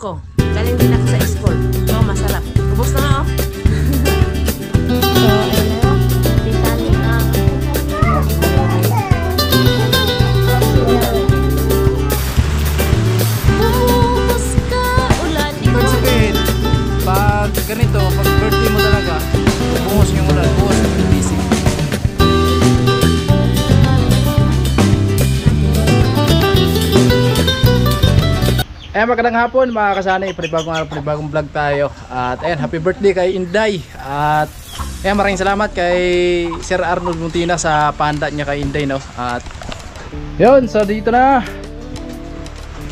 ko. Galing din ako sa school. Oh, masarap. Ubos na nga, oh. Pag ganito, pag birthday mo talaga, buhos yung ulan, buhos yung busy. Magandang hapon mga kasanay, panibagong araw, panibagong vlog tayo. At ayan, happy birthday kay Inday. At ayan, maraming salamat kay Sir Arnold Muntina sa pahanda niya kay Inday, no? At yun, so dito na.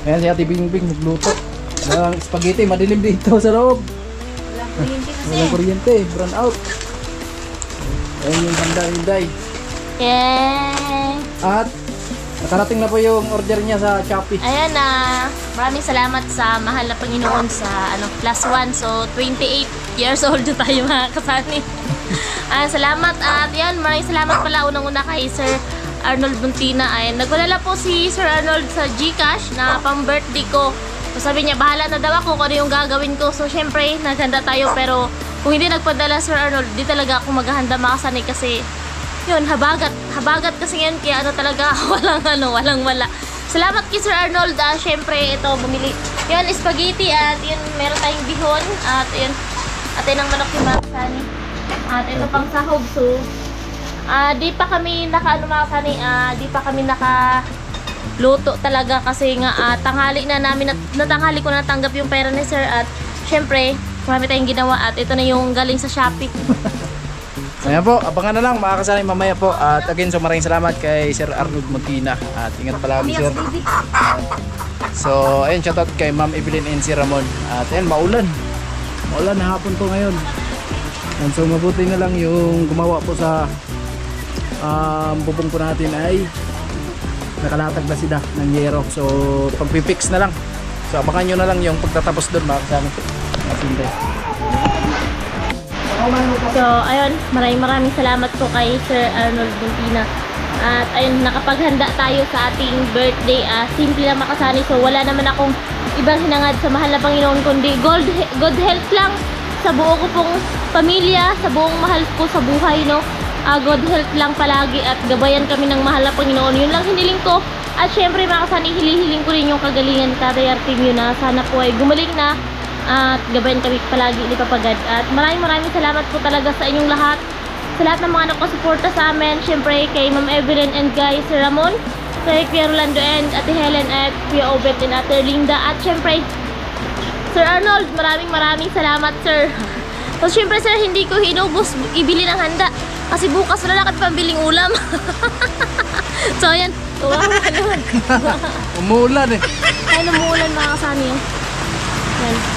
Ayan si Ate Bingbing magluto ng spaghetti, madilim dito sa loob. Walang kuryente, brown out. Ayan yung handa ni Inday. Yay! At nakarating na po yung order niya sa Shopee. Ayan na. Maraming salamat sa mahal na Panginoon sa +1. So 28 years old na tayo mga kasani. Salamat at yan, maraming salamat pala unang-una kay Sir Arnold Buntina. Ay nagwalala po si Sir Arnold sa GCash na pang-birthday ko. So sabi niya bahala na daw ako kung ano yung gagawin ko. So syempre naghanda tayo, pero kung hindi nagpadala Sir Arnold, di talaga ako maghahanda mga kasani kasi yun, habagat kasi yan, kaya talaga walang wala. Salamat kay Sir Arnold. Syempre ito bumili yun spaghetti at yun meron tayong bihon at yun atin ng manok yung mga kasani at ito pang sahog. So di pa kami di pa kami luto talaga kasi nga tanghali na namin natanghali ko natanggap yung pera ni Sir at syempre marami tayong ginawa at ito na yung galing sa Shopee. Ayan po, abangan na lang mga kasanay mamaya po. At again, so maraming salamat kay Sir Arnold Muntina. At ingat palagi Sir. So ayun, shoutout kay Ma'am Evelyn and si Ramon. At ayun, maulan na hapon po ngayon. And so mabuti na lang yung gumawa po sa bubong po natin ay nakalatag na sila ng yero. So pagpipix na lang. So abangan nyo na lang yung pagtatapos doon mga kasanay. So ayun, maraming salamat po kay Sir Arnold Buntina. At ayun, nakapaghanda tayo sa ating birthday. Simple lang makasani. So wala naman akong ibang hinangad sa mahal na Panginoon kundi good health lang sa buo ko pong pamilya, sa buong mahal ko sa buhay, no. Good health lang palagi at gabayan kami ng mahal na Panginoon. Yun lang hiniling ko. At syempre mga kasani, hiling ko rin yung kagalingan ni Tatay Artemio na sana po ay gumaling na at gabayan kami palagi ni Papagad. At maraming salamat po talaga sa inyong lahat, sa lahat ng mga nakasuporta sa amin. Syempre kay Ma'am Evelyn and kay Sir Ramon, kay Kuya Rolando and Ate Helen at Kuya Obet and Ate Linda. At syempre Sir Arnold, maraming salamat Sir. So syempre Sir, hindi ko hinubos ibili ng handa kasi bukas wala kami pambiling ulam. So ayan, umuulan eh. Ay, umuulan mga kasani. Ayan.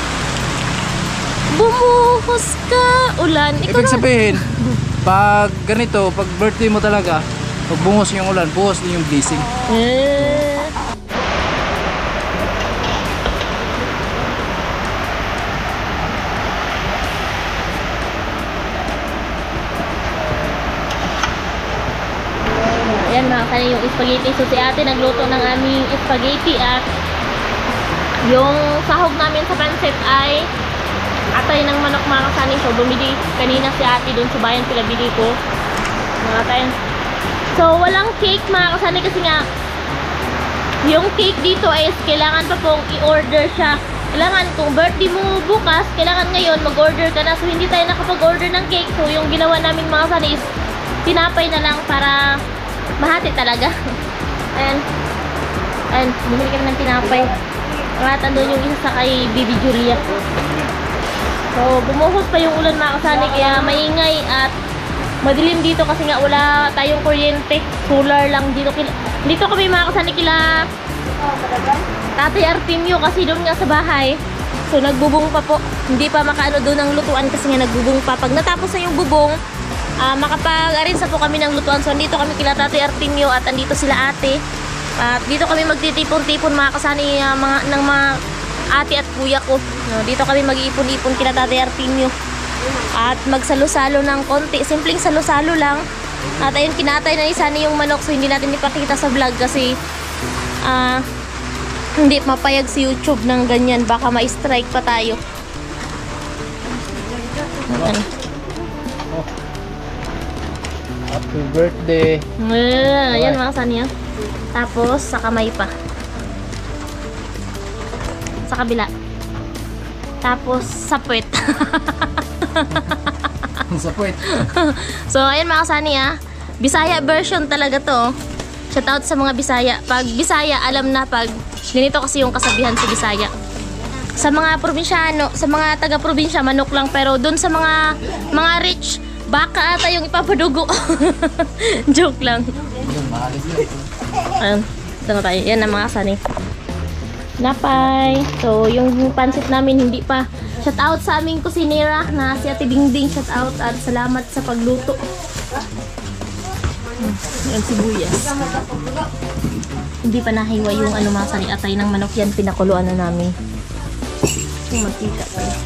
Bumuhos ka ulan. Ibig sabihin, pag ganito, pag birthday mo talaga, pag bungos yung ulan, buhos din yung blessing. Ayan mga kanina yung spaghetti. So si ate nagluto ng aming spaghetti at yung sahog namin sa pancit ay atay ng manok mga kasani. So bumili kanina si ate dun sa bayan, pinabili ko mga tayo. So walang cake mga kasani kasi nga yung cake dito is kailangan pa pong i-order siya. Kailangan kung birthday mo bukas, kailangan ngayon mag-order ka na. So hindi tayo nakapag-order ng cake. So yung ginawa namin mga kasani is tinapay na lang para mahati talaga. Ayan, bumili kami ng tinapay. At andun yung isa sa kay Bibi Julia. So bumuhos pa yung ulan mga kasani, kaya maingay at madilim dito kasi nga wala tayong kuryente. Solar lang dito. Dito kami mga kasani kila Tatay Artemio kasi doon nga sa bahay. So nagbubong pa po. Hindi pa makaano doon ng lutuan kasi nga nagbubong pa. Pag natapos na yung bubong, makapag-arinsa po kami ng lutuan. So dito kami kila Tatay Artemio at andito sila ate. At dito kami magtitipon-tipon mga kasani ng mga ate at kuya ko. Dito kami mag-iipon-ipon kila Tatay Artemio. At magsalo-salo ng konti. Simpleng salo-salo lang. At ayun, kinatay na isa na yung manok. So hindi natin ipakita sa vlog kasi Hindi mapayag si YouTube ng ganyan. Baka ma-strike pa tayo. Ano? Happy birthday. Yan mga saniya. Tapos sa kamay pa. Sa kabila. Tapos sa puwet. Sa puwet. So ayan mga saniya. Bisaya version talaga to. Shout out sa mga Bisaya. Pag Bisaya, alam na pag ganito kasi yung kasabihan sa Bisaya. Sa mga probinsyano, sa mga taga-probinsya, manok lang. Pero dun sa mga rich, baka ata yung ipapadugo. Joke lang. Ayun, ito na tayo. Yan ang mga sani. Napay. So, yung pansit namin hindi pa. Shout out sa aming kusinera na si Ate Dingding. Shout out at salamat sa pagluto. Yan sibuyas. Hindi pa nahiwa yung ano mga sani atay ng manok yan. Pinakuluan na namin. Yung mantika pa yun.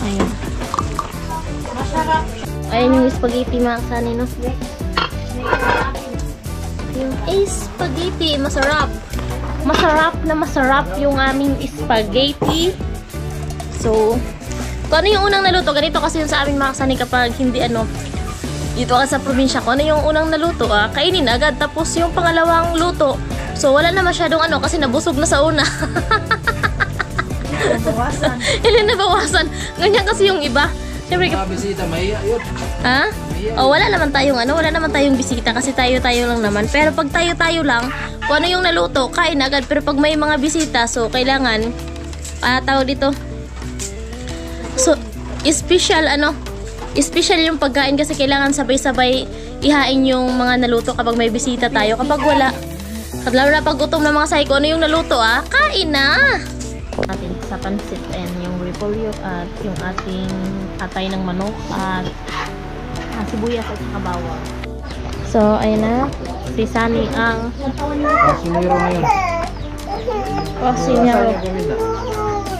Ayun. Ayun yung spaghetti mga sani, no? Yung spaghetti, masarap. Masarap yung aming spaghetti. So, kung ano yung unang naluto, ganito kasi yung sa amin mga sani kapag hindi ano, dito ka sa probinsya, kung ano yung unang naluto, kainin agad. Tapos yung pangalawang luto, so wala na masyadong ano kasi nabusog na sa una. Hindi nabawasan. Ganyan kasi yung iba. Siyempre, Mga bisita, mahiya yun. ha? Oh, wala naman tayong bisita kasi tayo lang naman. Pero pag tayo lang, kung ano yung naluto, kain agad. Pero pag may mga bisita, so kailangan tawag dito. So, special yung pagkain kasi kailangan sabay-sabay ihain yung mga naluto kapag may bisita tayo. Kapag wala, lalo na pag gutom na mga sahay, kung ano yung naluto, kain na! Natin sa pansit, and yung repolyo at yung ating atay ng manok at sibuyas at saka bawang. So, ayun na. Si Sunny ang Kasinero ngayon. Kasinero.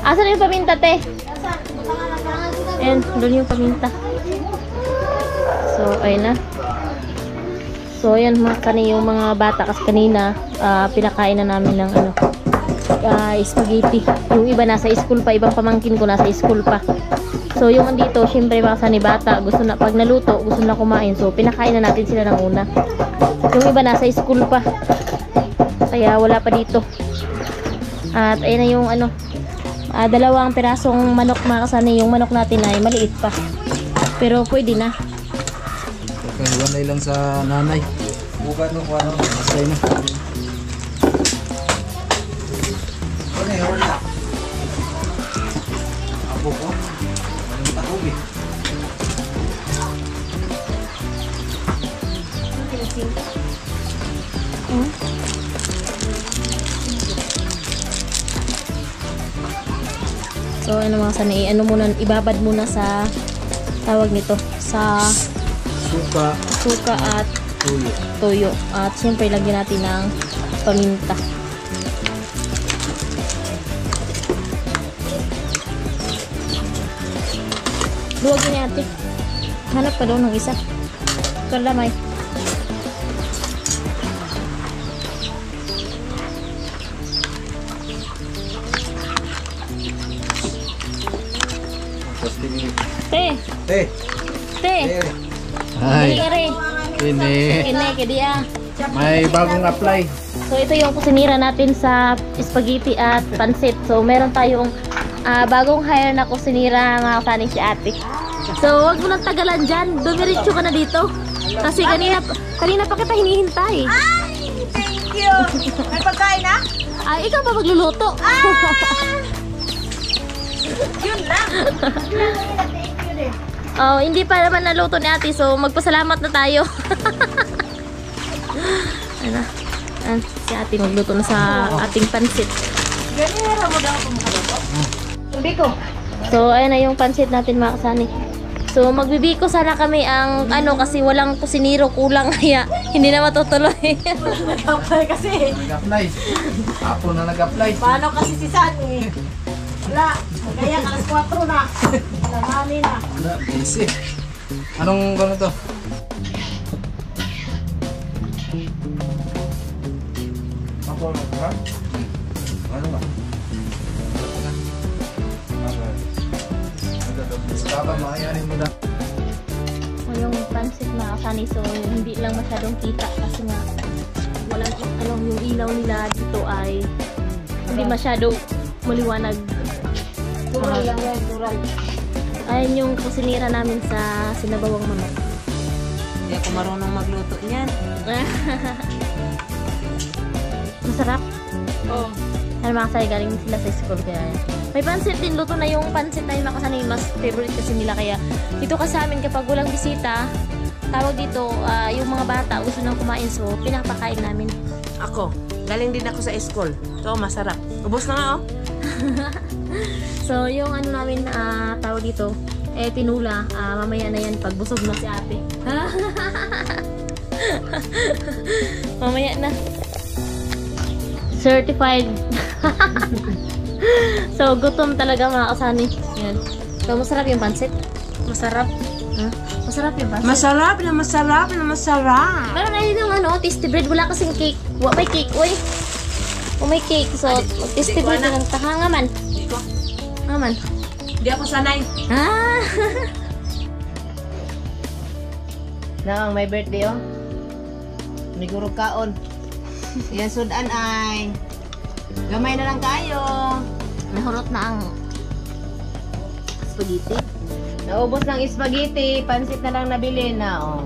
Asan yung paminta, te? Ayan, doon yung paminta. So, ayun na. So, ayan mga kani yung mga bata kasi kanina pinakain na namin ng ano, spaghetti. Yung iba nasa school pa, ibang pamangkin ko nasa school pa. So, yung andito, syempre mga sani bata, gusto na, pag naluto, gusto na kumain. So, pinakain na natin sila ng una. Yung iba nasa school pa. Kaya wala pa dito. At ayun na yung ano, dalawang pirasong manok mga kasani. Yung manok natin ay maliit pa. Pero pwede na. Kailangan lang sa nanay. Bukan no, kuha no. Masay na. Wala. Ako ko. Walang takog eh. So ano mga sanay, ano muna, ibabad muna sa tawag nito, sa suka at toyo. At siyempre lagyan natin ng paminta. Luwagin niya ate. Hanap pa daw ng isa. Kalamay. Te. Ay. Kini kediya. May bagong apply. So ito yung kusinira natin sa spaghetti at pansit. So meron tayong bagong hire na kusinira mga kasaning si ate. So wag mo nang tagalan dyan. Dumiretso ka na dito. Kasi kanina pa kita hinihintay. Ay, thank you. May pagkain na? Ay, ikaw pa magluluto. Yun lang. Oh, hindi pa naman naluto ni ate. So magpasalamat na tayo. Ano? Si ate magluto na sa ating pansit. Ganira mo daw kung makaluto. Biko. So, ayan na yung pansit natin mga kasani. So, magbibiko sana kami ang ano kasi walang kusiniro, kulang kaya hindi na matutuloy. Nag-apply kasi. Nag-apply. Ako na nag-apply. Paano kasi si Sunny? Wala. Kaya alas 4 na. Alamani na. Wala, busy. Anong gano'n to? Ako na, ha? Baka makayanin mo na. O yung pansit na kasani, so hindi lang masyadong kita kasi nga walang yung ilaw nila dito ay hindi masyado maliwanag. Tural lang yan, tural. Ayun yung kusinira namin sa sinabawang manok. Hindi ako marunong magluto niyan. Masarap. Oo. Ano makasay, galing sila sa school kaya yan. May pansit din, luto na yung pansit na yung makasani, mas favorite kasi nila kaya dito kasi sa amin kapag walang bisita, tawag dito, yung mga bata gusto nang kumain so pinapakain namin. Ako, galing din ako sa school. So, masarap. Ubus na nga, oh. So yung ano namin, tawag dito, tinula, mamaya na yan pag busog na si ate. Mamaya na. Certified. So, gutom talaga mga kasani. Yan. So, masarap yung pansit. Masarap. Masarap yung pansit. Masarap na masarap na masarap. Pero na yun yung ano, tasty bread. Wala kasing cake. May cake, uy. May cake. So, tasty bread na lang. Taka nga man. Hindi ko. Nga man. Hindi ako sanay. Nang may birthday oh. May gurog kaon. Yan sudan ay gamay na lang kayo. Nahulot na ang spaghetti. Naubos ng spaghetti, pansit na lang nabili na oh.